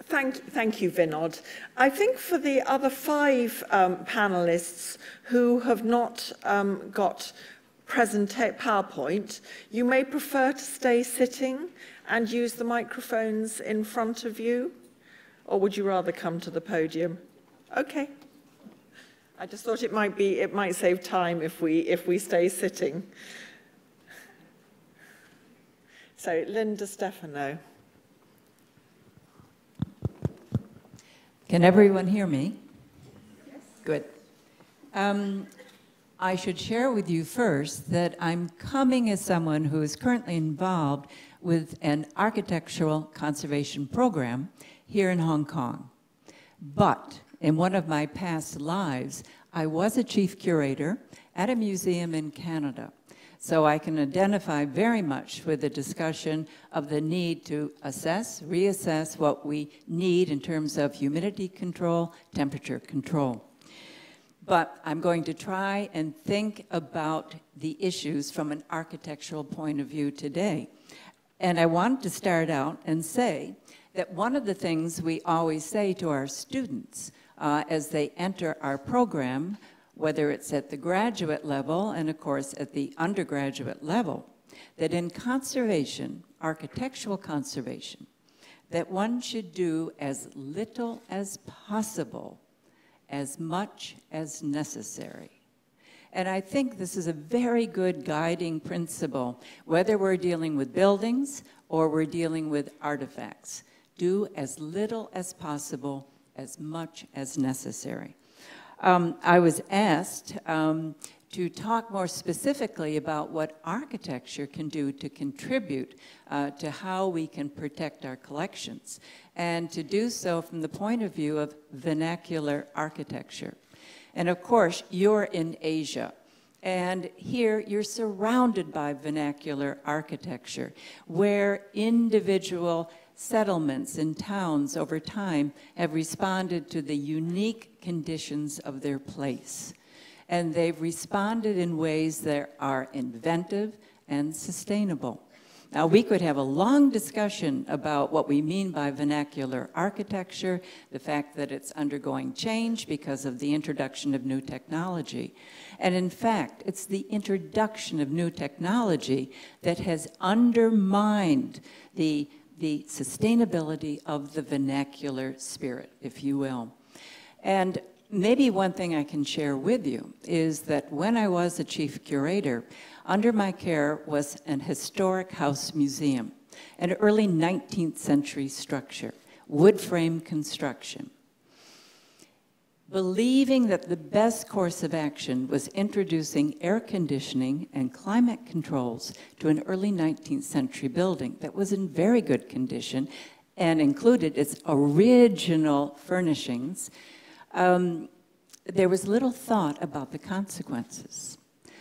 Thank you, Vinod. I think for the other five panelists who have not got PowerPoint, you may prefer to stay sitting and use the microphones in front of you, or would you rather come to the podium? Okay. I just thought it might save time if we stay sitting. So, Linda Stefano. Can everyone hear me? Yes. Good. I should share with you first that I'm coming as someone who is currently involved with an architectural conservation program here in Hong Kong. But in one of my past lives, I was a chief curator at a museum in Canada. So I can identify very much with the discussion of the need to assess, reassess what we need in terms of humidity control, temperature control. But I'm going to try and think about the issues from an architectural point of view today. And I wanted to start out and say that one of the things we always say to our students as they enter our program, whether it's at the graduate level and, of course, at the undergraduate level, that in conservation, architectural conservation, that one should do as little as possible, as much as necessary. And I think this is a very good guiding principle, whether we're dealing with buildings or we're dealing with artifacts. Do as little as possible, as much as necessary. I was asked to talk more specifically about what architecture can do to contribute to how we can protect our collections, and to do so from the point of view of vernacular architecture. And of course, you're in Asia, and here you're surrounded by vernacular architecture, where individual settlements and towns over time have responded to the unique conditions of their place. And they've responded in ways that are inventive and sustainable. Now, we could have a long discussion about what we mean by vernacular architecture, the fact that it's undergoing change because of the introduction of new technology. And in fact, it's the introduction of new technology that has undermined the sustainability of the vernacular spirit, if you will. And maybe one thing I can share with you is that when I was a chief curator, under my care was an historic house museum, an early 19th century structure, wood frame construction. Believing that the best course of action was introducing air conditioning and climate controls to an early 19th century building that was in very good condition and included its original furnishings, there was little thought about the consequences.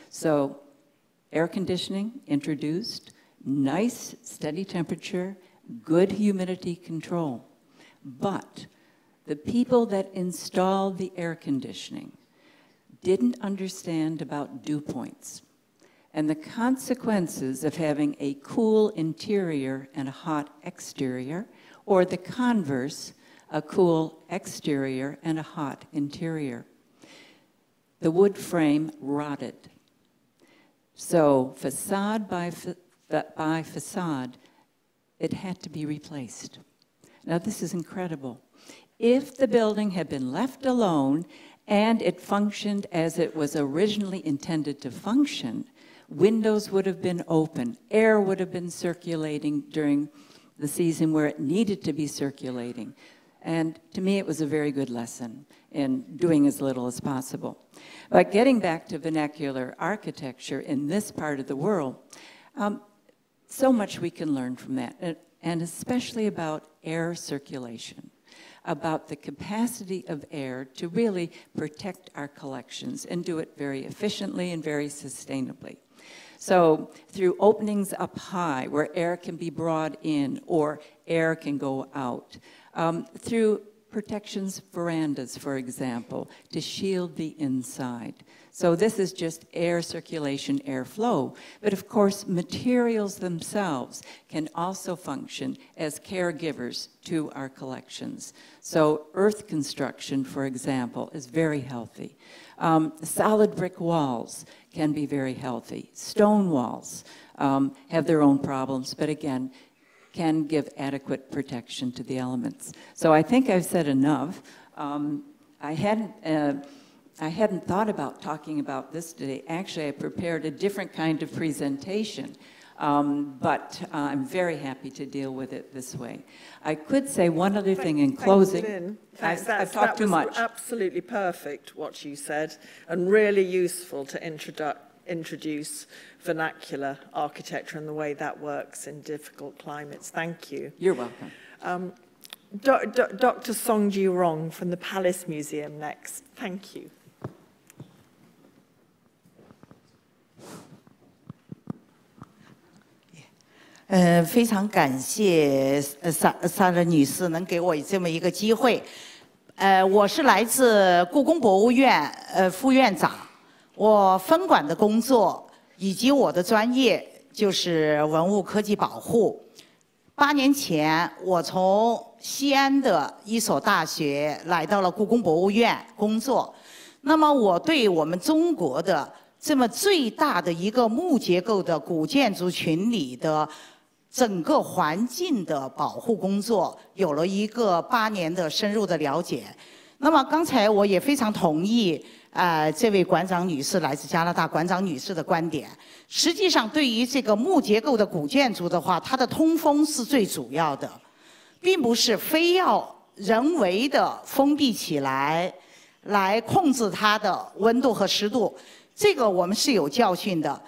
So air conditioning introduced, nice steady temperature, good humidity control, but the people that installed the air conditioning didn't understand about dew points and the consequences of having a cool interior and a hot exterior, or the converse, a cool exterior and a hot interior. The wood frame rotted. So facade by facade, it had to be replaced. Now this is incredible. If the building had been left alone and it functioned as it was originally intended to function, windows would have been open, air would have been circulating during the season where it needed to be circulating. And to me, it was a very good lesson in doing as little as possible. But getting back to vernacular architecture in this part of the world, so much we can learn from that, and especially about air circulation, about the capacity of air to really protect our collections and do it very efficiently and very sustainably. So through openings up high where air can be brought in or air can go out, through protections verandas, for example, to shield the inside. So this is just air circulation, airflow. But of course, materials themselves can also function as caregivers to our collections. So earth construction, for example, is very healthy. Solid brick walls can be very healthy. Stone walls have their own problems, but again, can give adequate protection to the elements. So I think I've said enough. I hadn't thought about talking about this today. Actually, I prepared a different kind of presentation, but I'm very happy to deal with it this way. I could say one other thing in closing. Thanks, Lynn. I've talked too much. That was absolutely perfect, what you said, and really useful to introduce vernacular architecture and the way that works in difficult climates. Thank you. You're welcome. Dr. Song Ji-rong from the Palace Museum next. Thank you. 非常感谢萨勒女士能给我这么一个机会。我是来自故宫博物院副院长，我分管的工作以及我的专业就是文物科技保护。8年前，我从西安的一所大学来到了故宫博物院工作。那么，我对我们中国的这么最大的一个木结构的古建筑群里的整个环境的保护工作有了一个8年的深入的了解。那么刚才我也非常同意这位馆长女士来自加拿大馆长女士的观点。实际上，对于这个木结构的古建筑的话，它的通风是最主要的，并不是非要人为的封闭起来控制它的温度和湿度。这个我们是有教训的。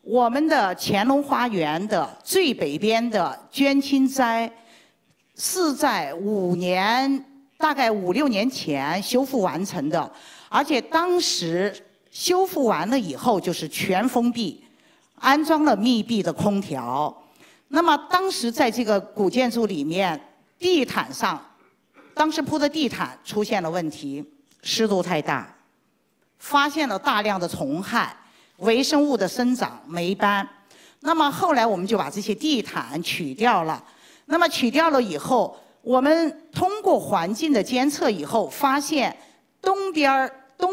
我们的乾隆花园的最北边的捐亲斋，是在大概5、6年前修复完成的，而且当时修复完了以后就是全封闭，安装了密闭的空调。那么当时在这个古建筑里面，地毯上，当时铺的地毯出现了问题，湿度太大，发现了大量的虫害。微生物的生长霉斑，那么后来我们就把这些地毯取掉了。那么取掉了以后，我们通过环境的监测以后，发现东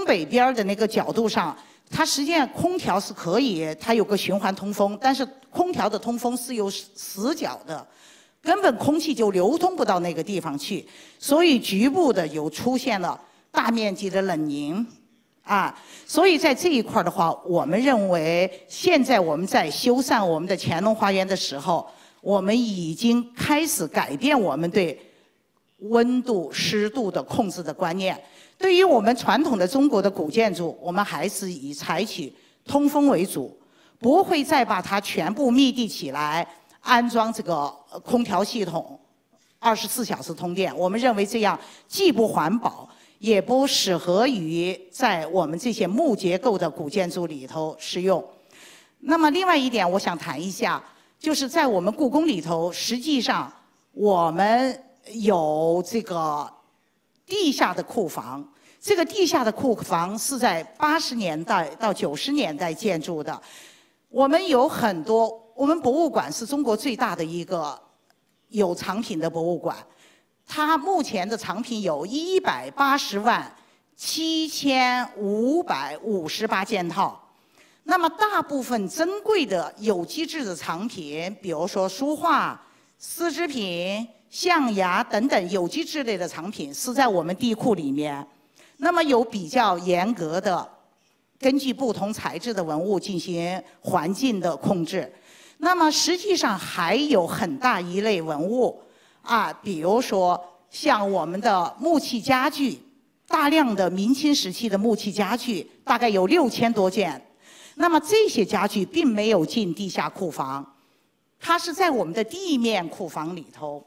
北边的那个角度上，它实际上空调是可以，它有个循环通风，但是空调的通风是有死角的，根本空气就流通不到那个地方去，所以局部的有出现了大面积的冷凝。所以在这一块的话，我们认为现在我们在修缮我们的乾隆花园的时候，我们已经开始改变我们对温度、湿度的控制的观念。对于我们传统的中国的古建筑，我们还是以采取通风为主，不会再把它全部密闭起来，安装这个空调系统，24小时通电。我们认为这样既不环保，也不适合于在我们这些木结构的古建筑里头使用。那么另外一点，我想谈一下，就是在我们故宫里头，实际上我们有这个地下的库房。这个地下的库房是在80年代到90年代建筑的。我们有很多，我们博物馆是中国最大的一个有藏品的博物馆。它目前的藏品有180万7558件套。那么大部分珍贵的有机质的藏品，比如说书画、丝织品、象牙等等有机质类的藏品，是在我们地库里面。那么有比较严格的，根据不同材质的文物进行环境的控制。那么实际上还有很大一类文物。比如说像我们的木器家具，大量的明清时期的木器家具，大概有6000多件。那么这些家具并没有进地下库房，它是在我们的地面库房里头。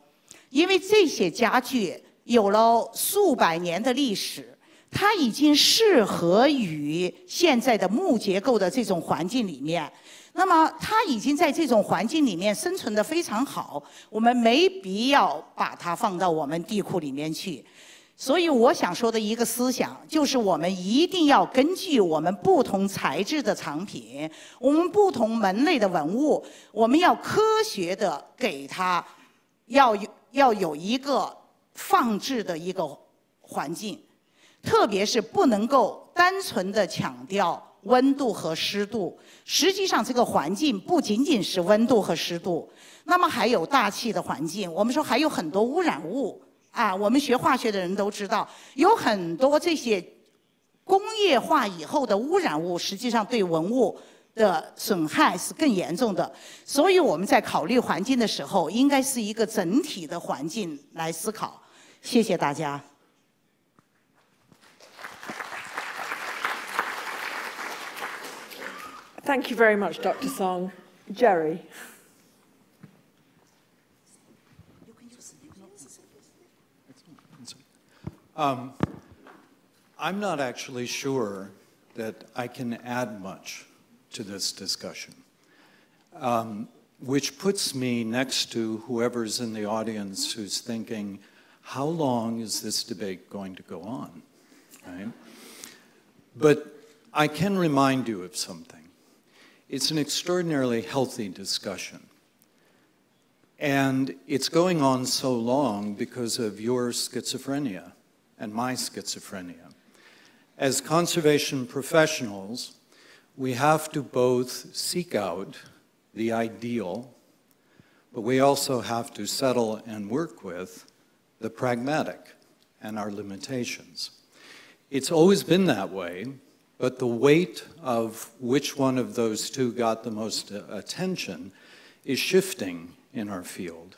因为这些家具有了数百年的历史，它已经适合于现在的木结构的这种环境里面。那么它已经在这种环境里面生存得非常好，我们没必要把它放到我们地库里面去。所以我想说的一个思想，就是我们一定要根据我们不同材质的产品，我们不同门类的文物，我们要科学的给它，要有一个放置的一个环境，特别是不能够单纯的强调温度和湿度。实际上，这个环境不仅仅是温度和湿度，那么还有大气的环境。我们说还有很多污染物啊，我们学化学的人都知道，有很多这些工业化以后的污染物，实际上对文物的损害是更严重的。所以我们在考虑环境的时候，应该是一个整体的环境来思考。谢谢大家。Thank you very much, Dr. Song. Jerry. I'm not actually sure that I can add much to this discussion, which puts me next to whoever's in the audience who's thinking, how long is this debate going to go on, right? But I can remind you of something. It's an extraordinarily healthy discussion. And it's going on so long because of your schizophrenia and my schizophrenia. As conservation professionals, we have to both seek out the ideal, but we also have to settle and work with the pragmatic and our limitations. It's always been that way, but the weight of which one of those two got the most attention is shifting in our field.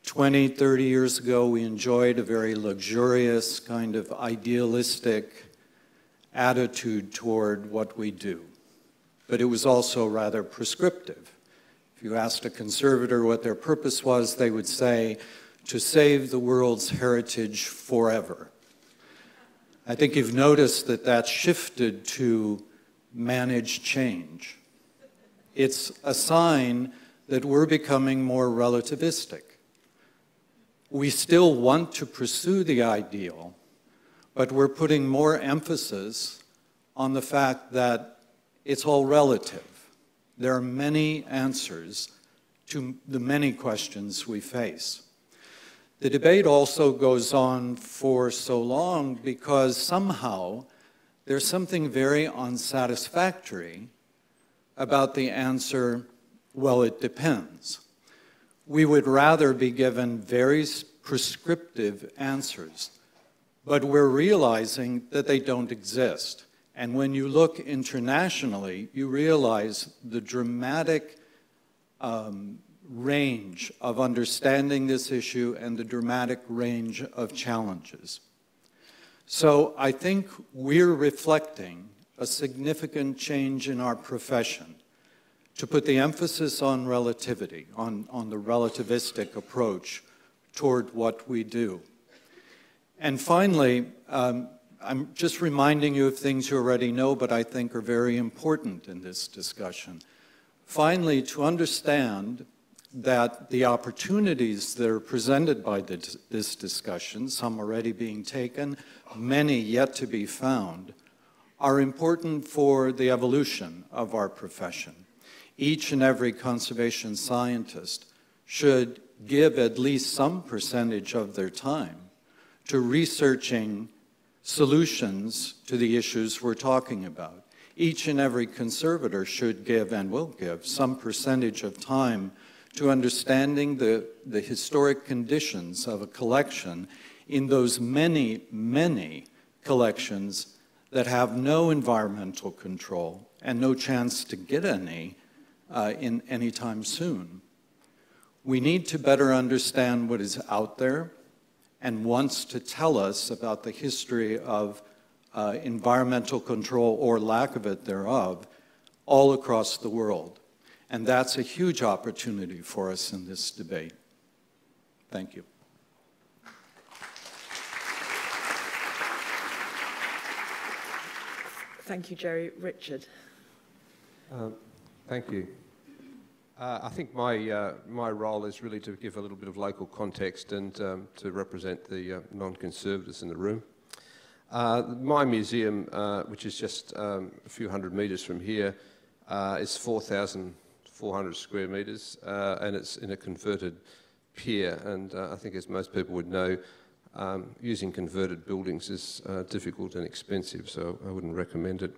20, 30 years ago, we enjoyed a very luxurious, kind of idealistic attitude toward what we do. But it was also rather prescriptive. If you asked a conservator what their purpose was, they would say, to save the world's heritage forever. I think you've noticed that that's shifted to manage change. It's a sign that we're becoming more relativistic. We still want to pursue the ideal, but we're putting more emphasis on the fact that it's all relative. There are many answers to the many questions we face. The debate also goes on for so long because somehow there's something very unsatisfactory about the answer, well, it depends. We would rather be given very prescriptive answers, but we're realizing that they don't exist. And when you look internationally, you realize the dramatic range of understanding this issue and the dramatic range of challenges. So I think we're reflecting a significant change in our profession to put the emphasis on relativity, on the relativistic approach toward what we do. And finally, I'm just reminding you of things you already know, but I think are very important in this discussion. Finally, to understand that the opportunities that are presented by this discussion, some already being taken, many yet to be found, are important for the evolution of our profession. Each and every conservation scientist should give at least some percentage of their time to researching solutions to the issues we're talking about. Each and every conservator should give and will give some percentage of time to understanding the historic conditions of a collection in those many, many collections that have no environmental control and no chance to get any in any time soon. We need to better understand what is out there and wants to tell us about the history of environmental control or lack of it thereof all across the world. And that's a huge opportunity for us in this debate. Thank you. Thank you, Jerry. Richard. Thank you. I think my role is really to give a little bit of local context and to represent the non-conservatives in the room. My museum, which is just a few hundred metres from here, is 4,400 square metres, and it's in a converted pier. And I think, as most people would know, using converted buildings is difficult and expensive, so I wouldn't recommend it.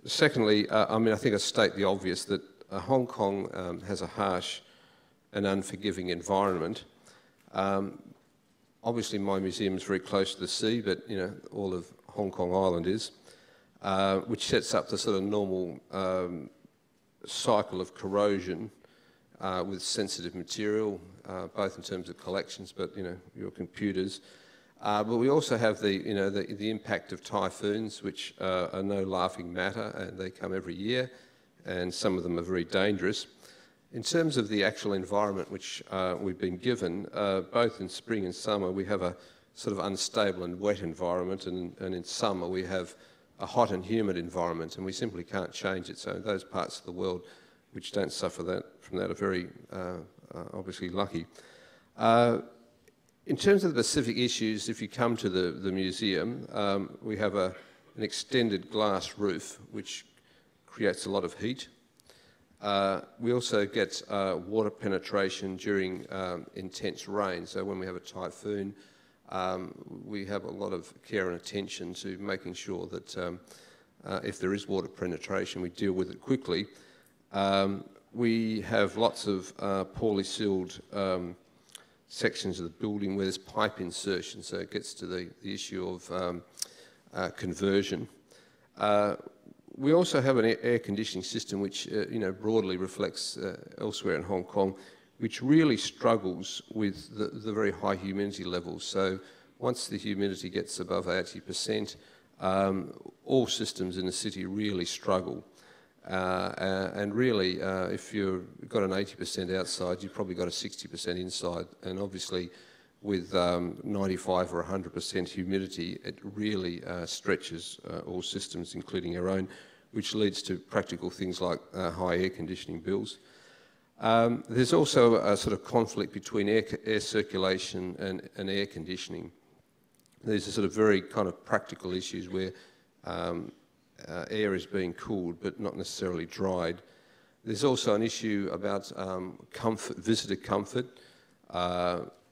Secondly, I think I state the obvious that Hong Kong has a harsh and unforgiving environment. Obviously, my museum is very close to the sea, but all of Hong Kong Island is, which sets up the sort of normal cycle of corrosion with sensitive material, both in terms of collections, but your computers. But we also have the impact of typhoons, which are no laughing matter, and they come every year, and some of them are very dangerous. In terms of the actual environment which we've been given, both in spring and summer, we have a sort of unstable and wet environment, and in summer we have a hot and humid environment, and we simply can't change it. So those parts of the world which don't suffer from that are very obviously lucky. In terms of the specific issues, if you come to the museum, we have an extended glass roof which creates a lot of heat. We also get water penetration during intense rain. So when we have a typhoon, we have a lot of care and attention to making sure that if there is water penetration, we deal with it quickly. We have lots of poorly sealed sections of the building where there's pipe insertion, so it gets to the issue of conversion. We also have an air conditioning system which broadly reflects elsewhere in Hong Kong, which really struggles with the very high humidity levels. So once the humidity gets above 80%, all systems in the city really struggle. And really, if you've got an 80% outside, you've probably got a 60% inside. And obviously, with 95 or 100% humidity, it really stretches all systems, including our own, which leads to practical things like high air conditioning bills. There's also a sort of conflict between air circulation and air conditioning. These are sort of very kind of practical issues where air is being cooled but not necessarily dried. There's also an issue about visitor comfort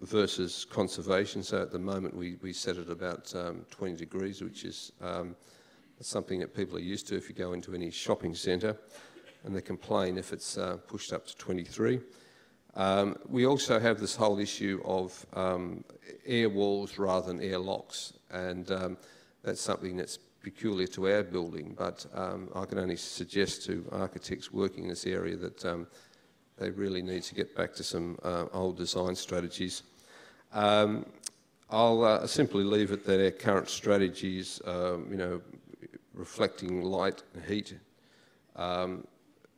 versus conservation. So at the moment we set it about 20 degrees, which is something that people are used to if you go into any shopping centre, and they complain if it's pushed up to 23. We also have this whole issue of air walls rather than air locks, and that's something that's peculiar to our building, but I can only suggest to architects working in this area that they really need to get back to some old design strategies. I'll simply leave it that our current strategies, reflecting light and heat,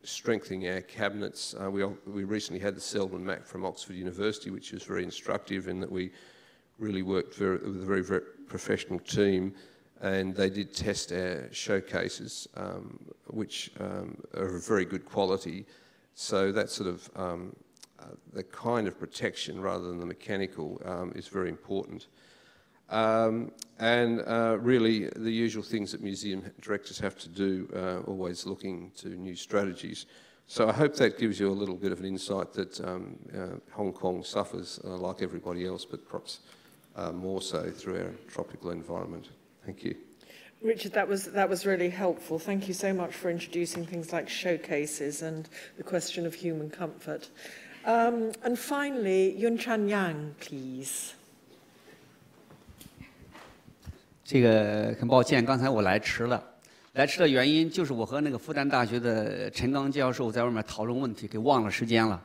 strengthening our cabinets. We recently had the Selden map from Oxford University, which was very instructive in that we really worked with a very, very professional team, and they did test our showcases, which are of very good quality. So that sort of the kind of protection rather than the mechanical is very important. And really the usual things that museum directors have to do, always looking to new strategies. So I hope that gives you a little bit of an insight that Hong Kong suffers like everybody else, but perhaps more so through our tropical environment. Thank you. Richard, that was really helpful. Thank you so much for introducing things like showcases and the question of human comfort. And finally, Yun Chan Yang, please. 这个很抱歉，刚才我来迟了。来迟的原因就是我和那个复旦大学的陈刚教授在外面讨论问题，给忘了时间了。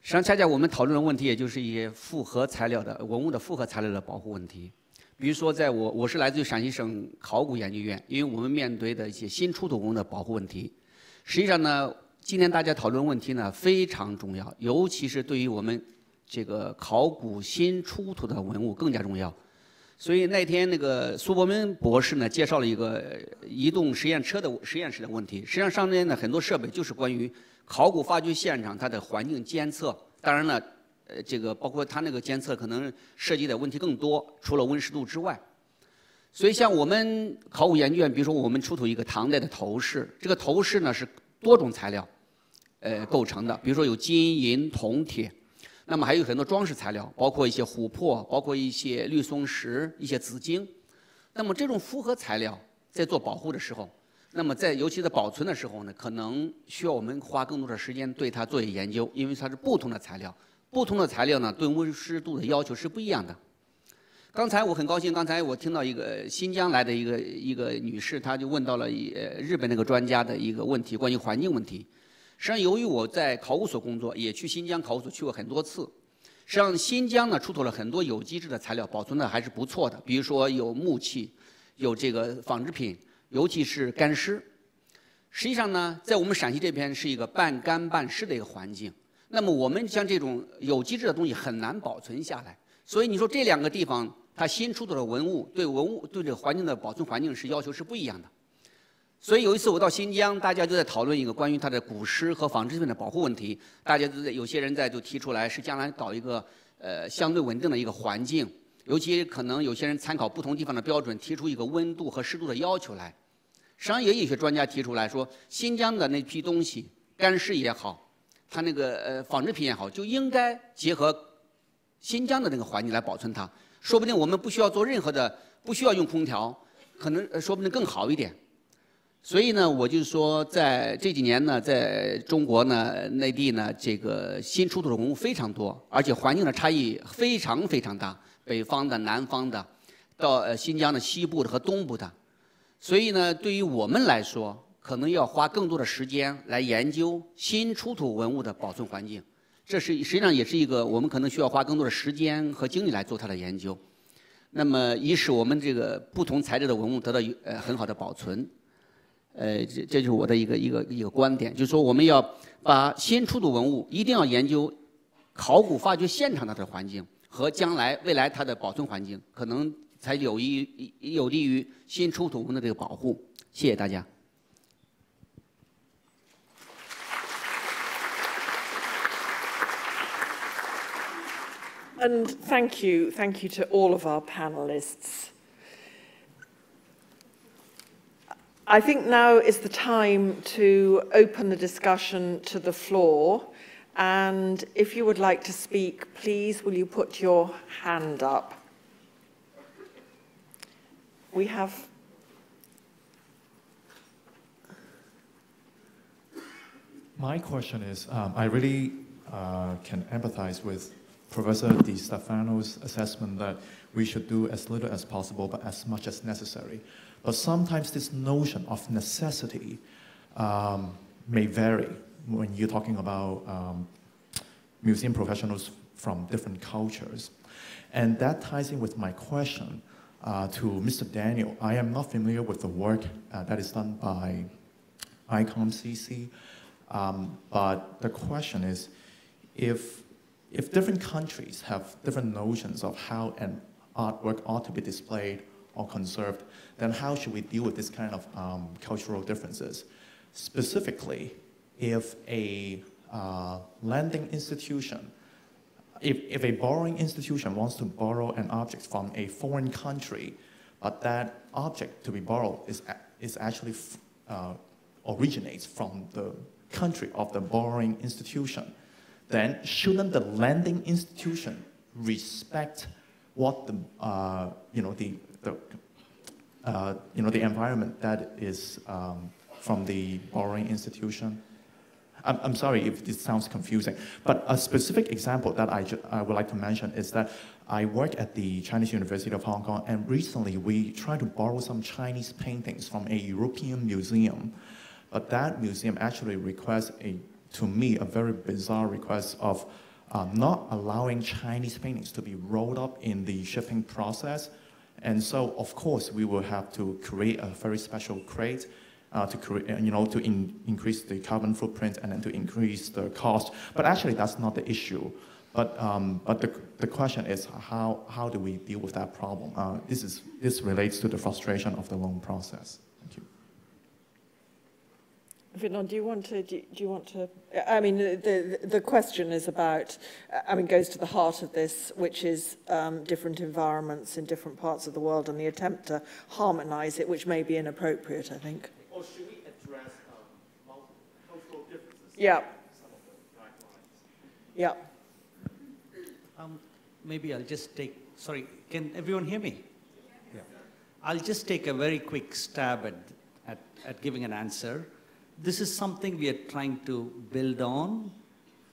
实际上，恰恰我们讨论的问题，也就是一些复合材料的文物的复合材料的保护问题。比如说，我是来自于陕西省考古研究院，因为我们面对的一些新出土文物的保护问题。实际上呢，今天大家讨论问题呢非常重要，尤其是对于我们这个考古新出土的文物更加重要。所以那天那个苏伯门博士呢介绍了一个移动实验车的实验室的问题。实际上上面呢很多设备就是关于考古发掘现场它的环境监测。当然了，这个包括它那个监测可能涉及的问题更多，除了温湿度之外。所以像我们考古研究院，比如说我们出土一个唐代的头饰，这个头饰呢是多种材料构成的，比如说有金银铜铁。那么还有很多装饰材料，包括一些琥珀，包括一些绿松石、一些紫晶。那么这种复合材料在做保护的时候，那么尤其在保存的时候呢，可能需要我们花更多的时间对它做研究，因为它是不同的材料，不同的材料呢对温湿度的要求是不一样的。刚才我很高兴，刚才我听到一个新疆来的一个女士，她就问到了日本那个专家的一个问题，关于环境问题。实际上，由于我在考古所工作，也去新疆考古所去过很多次。实际上，新疆呢出土了很多有机质的材料，保存的还是不错的。比如说有木器，有这个纺织品，尤其是干湿。实际上呢，在我们陕西这边是一个半干半湿的一个环境。那么我们像这种有机质的东西很难保存下来。所以你说这两个地方，它新出土的文物对这个环境的保存环境是要求是不一样的。所以有一次我到新疆，大家就在讨论一个关于它的古尸和纺织品的保护问题。大家有些人就提出来是将来搞一个相对稳定的一个环境，尤其可能有些人参考不同地方的标准，提出一个温度和湿度的要求来。实际上也有一些专家提出来说，新疆的那批东西，干湿也好，它那个纺织品也好，就应该结合新疆的那个环境来保存它。说不定我们不需要做任何的，不需要用空调，可能说不定更好一点。所以呢，我就说，在这几年呢，在中国呢，内地呢，这个新出土的文物非常多，而且环境的差异非常非常大，北方的、南方的，到新疆的西部的和东部的。所以呢，对于我们来说，可能要花更多的时间来研究新出土文物的保存环境。这是实际上也是一个我们可能需要花更多的时间和精力来做它的研究。那么，一是我们这个不同材质的文物得到很好的保存。这就是我的一个观点，就是说我们要把新出土文物一定要研究考古发掘现场的环境和未来它的保存环境，可能才有利于新出土文物的这个保护。谢谢大家。And thank you to all of our panelists. I think now is the time to open the discussion to the floor. And if you would like to speak, please, will you put your hand up? We have... My question is, I really can empathize with Professor Di Stefano's assessment that we should do as little as possible, but as much as necessary. But sometimes this notion of necessity may vary when you're talking about museum professionals from different cultures. And that ties in with my question to Mr. Daniel. I am not familiar with the work that is done by ICOM-CC, but the question is, if different countries have different notions of how an artwork ought to be displayed or conserved, then how should we deal with this kind of cultural differences? Specifically, if a lending institution, if a borrowing institution wants to borrow an object from a foreign country, but that object to be borrowed is actually originates from the country of the borrowing institution, then shouldn't the lending institution respect what the environment that is from the borrowing institution? I'm sorry if this sounds confusing, but a specific example that I would like to mention is that I work at the Chinese University of Hong Kong, and recently we tried to borrow some Chinese paintings from a European museum, but that museum actually requests to me, a very bizarre request of not allowing Chinese paintings to be rolled up in the shipping process. And so, of course, we will have to create a very special crate to increase the carbon footprint and then to increase the cost. But actually, that's not the issue. But the question is how do we deal with that problem? This relates to the frustration of the loan process. Thank you. Vinod, do you want to? I mean, the question is about, goes to the heart of this, which is different environments in different parts of the world and the attempt to harmonise it, which may be inappropriate, I think. Or should we address cultural differences? Yeah. Some of the guidelines. Yeah. Maybe I'll just take, sorry, can everyone hear me? Yeah. I'll just take a very quick stab at giving an answer. This is something we are trying to build on.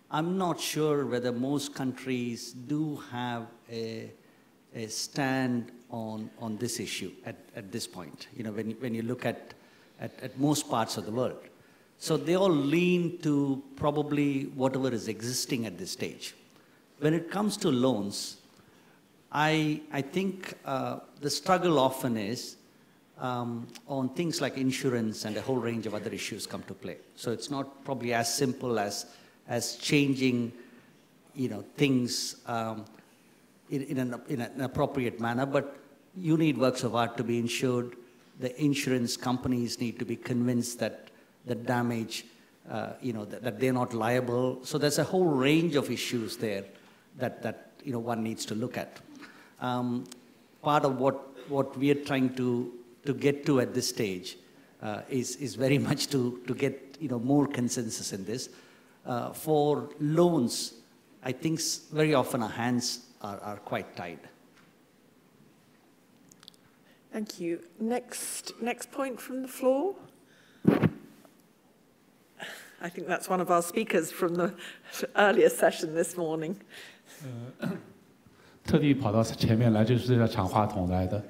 I'm not sure whether most countries do have a stand on this issue at this point, when you look at most parts of the world. So they all lean to probably whatever is existing at this stage. When it comes to loans, I think the struggle often is on things like insurance, and a whole range of other issues come to play. So it's not probably as simple as changing, things in an appropriate manner, but you need works of art to be insured. The insurance companies need to be convinced that the damage, that they're not liable. So there's a whole range of issues there that one needs to look at. Part of what we are trying to get to at this stage is very much to get more consensus in this. For loans, I think very often our hands are quite tied. Thank you. Next point from the floor. I think that's one of our speakers from the earlier session this morning. 特地跑到前面来就是要抢话筒来的，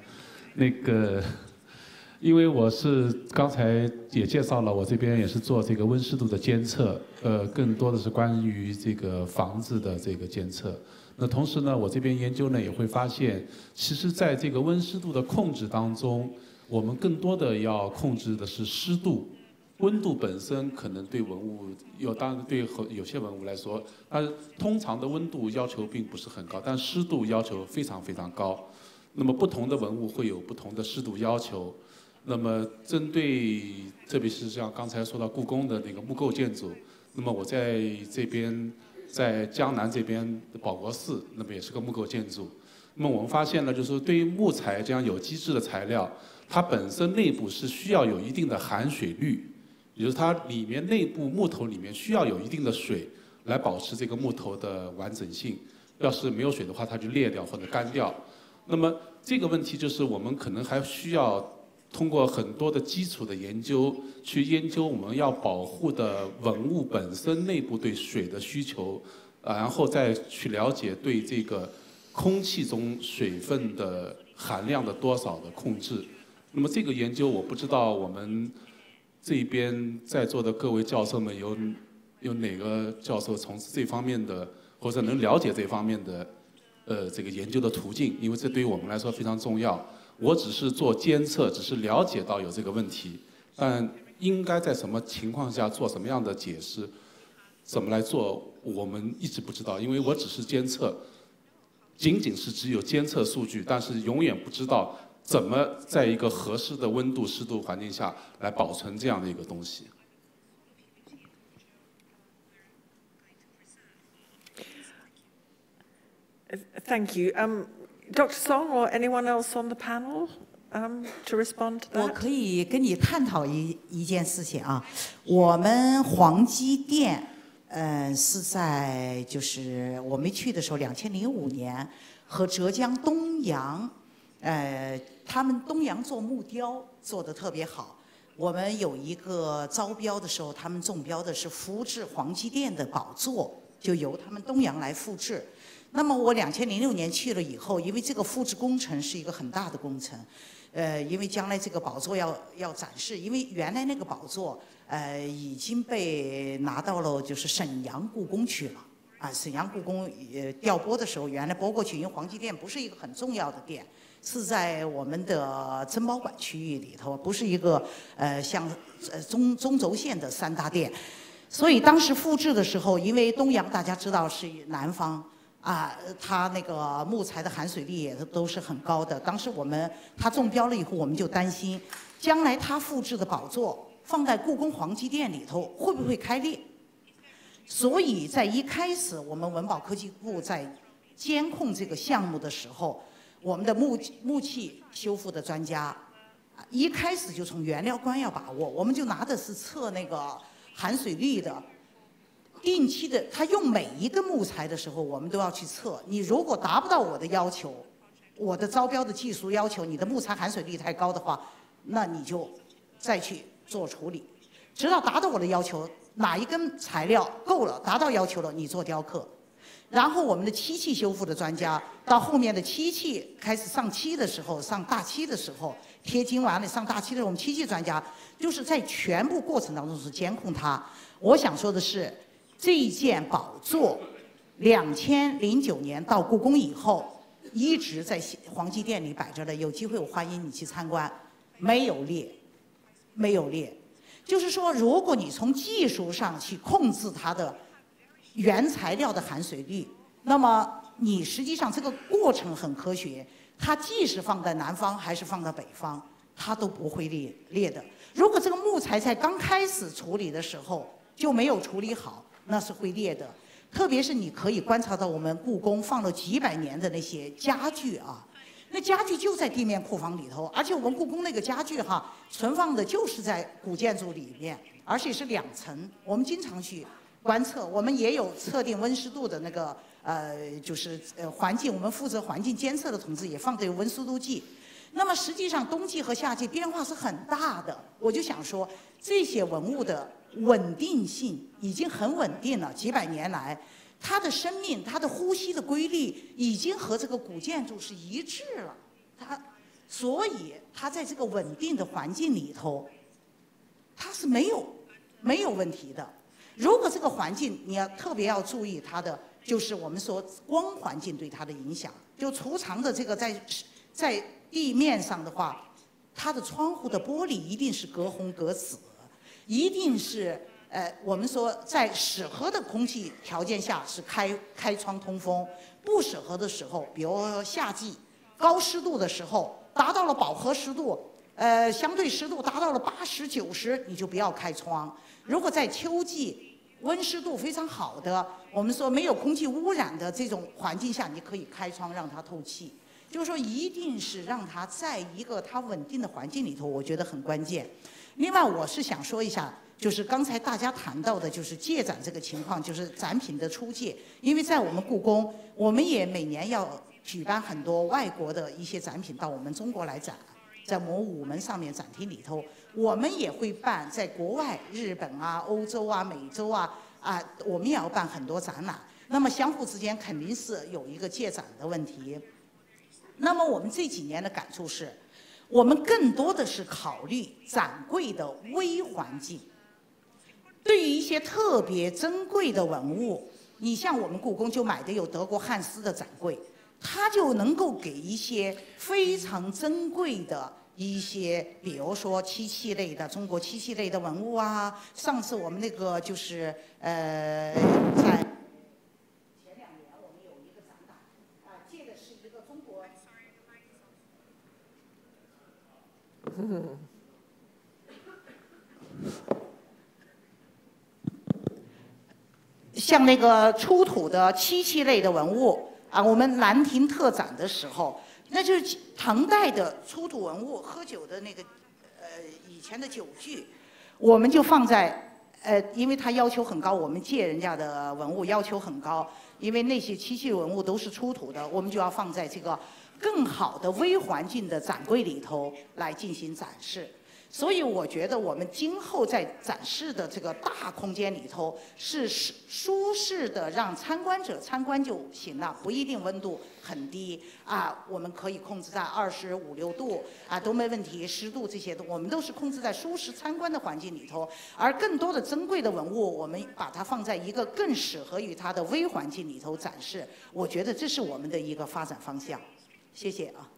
因为我是刚才也介绍了，我这边也是做这个温湿度的监测，更多的是关于这个房子的这个监测。那同时呢，我这边研究呢也会发现，其实在这个温湿度的控制当中，我们更多的要控制的是湿度。温度本身可能对文物当然对有些文物来说，它通常的温度要求并不是很高，但湿度要求非常非常高。那么不同的文物会有不同的湿度要求。那么针对特别是像刚才说到故宫的那个木构建筑，那么我在这边在江南这边的保国寺，那么也是个木构建筑。那么我们发现呢，就是说对于木材这样有机质的材料，它本身内部是需要有一定的含水率。也就是它里面内部木头里面需要有一定的水来保持这个木头的完整性，要是没有水的话，它就裂掉或者干掉。那么这个问题就是我们可能还需要通过很多的基础的研究去研究我们要保护的文物本身内部对水的需求，然后再去了解对这个空气中水分的含量的多少的控制。那么这个研究我不知道我们这边在座的各位教授们有哪个教授从事这方面的，或者能了解这方面的这个研究的途径？因为这对于我们来说非常重要。我只是做监测，只是了解到有这个问题，但应该在什么情况下做什么样的解释，怎么来做，我们一直不知道。因为我只是监测，仅是只有监测数据，但是永远不知道怎么在一个合适的温度、湿度环境下来保存这样的一个东西。Thank you. Dr. Song or anyone else on the panel to respond to that? 我可以跟你探讨一件事情啊，我们黄鸡店，是在就是我没去的时候，2005年和浙江东阳，他们东阳做木雕做得特别好。我们有一个招标的时候，他们中标的是复制黄鸡店的宝座，就由他们东阳来复制。那么我2006年去了以后，因为这个复制工程是一个很大的工程，因为将来这个宝座要展示，因为原来那个宝座已经被拿到了就是沈阳故宫去了啊，沈阳故宫调拨的时候，原来拨过去，因为黄鸡店不是一个很重要的店，是在我们的珍宝馆区域里头，不是一个像中轴线的3大店，所以当时复制的时候，因为东阳大家知道是南方。它那个木材的含水率也都是很高的。当时它中标了以后，我们就担心，将来它复制的宝座放在故宫黄鸡店里头会不会开裂？所以在一开始，我们文保科技部在监控这个项目的时候，我们的木器修复的专家，一开始就从原料观要把握，我们就拿的是测那个含水率的。定期的，他用每一个木材的时候，我们都要去测。你如果达不到我的要求，我的招标的技术要求，你的木材含水率太高的话，那你就再去做处理，直到达到我的要求，哪一根材料够了，达到要求了，你做雕刻。然后我们的漆器修复的专家，到后面的漆器开始上漆的时候，上大漆的时候，贴金完了上大漆的时候，我们漆器专家就是在全部过程当中是监控它。我想说的是。这一件宝座，2009年到故宫以后，一直在黄鸡店里摆着的。有机会我欢迎你去参观，没有裂，没有裂。就是说，如果你从技术上去控制它的原材料的含水率，那么你实际上这个过程很科学。它即使放在南方还是放在北方，它都不会裂的。如果这个木材在刚开始处理的时候就没有处理好，那是会裂的。特别是你可以观察到我们故宫放了几百年的那些家具啊，那家具就在地面库房里头，而且我们故宫那个家具存放的就是在古建筑里面，而且是2层。我们经常去观测，我们也有测定温湿度的那个环境，我们负责环境监测的同志也放的有温湿度计。那么实际上冬季和夏季变化是很大的，我就想说这些文物的稳定性已经很稳定了，几百年来，它的生命、它的呼吸的规律已经和这个古建筑是一致了。所以它在这个稳定的环境里头，它是没有问题的。如果这个环境你要特别要注意它的，就是我们说光环境对它的影响。就储藏的这个在地面上的话，它的窗户的玻璃一定是隔红隔紫，一定是我们说在适合的空气条件下是开窗通风，不适合的时候，比如说夏季高湿度的时候，达到了饱和湿度，相对湿度达到了80、90，你就不要开窗。如果在秋季温湿度非常好的，我们说没有空气污染的这种环境下，你可以开窗让它透气。就是说，一定是让它在一个它稳定的环境里头，我觉得很关键。另外，我是想说一下，就是刚才大家谈到的，就是借展这个情况，就是展品的出借。因为在我们故宫，我们也每年要举办很多外国的一些展品到我们中国来展，在我们午门上面展厅里头，我们也会办在国外，日本啊、欧洲啊、美洲啊，我们也要办很多展览。那么相互之间肯定是有一个借展的问题。那么我们这几年的感触是，我们更多的是考虑展柜的微环境。对于一些特别珍贵的文物，你像我们故宫就买的有德国汉斯的展柜，它就能够给一些非常珍贵的一些，比如说漆器类的中国漆器类的文物啊。上次我们那个就是在前2年我们有一个展览借的是一个中国。像那个出土的漆器类的文物我们兰亭特展的时候，那就是唐代的出土文物，喝酒的那个以前的酒具，我们就放在因为它要求很高，我们借人家的文物要求很高，因为那些漆器文物都是出土的，我们就要放在这个更好的微环境的展柜里头来进行展示。所以我觉得我们今后在展示的这个大空间里头，是舒适的，让参观者参观就行了，不一定温度很低我们可以控制在25、6度都没问题，湿度这些我们都是控制在舒适参观的环境里头。而更多的珍贵的文物，我们把它放在一个更适合于它的微环境里头展示，我觉得这是我们的一个发展方向。谢谢啊。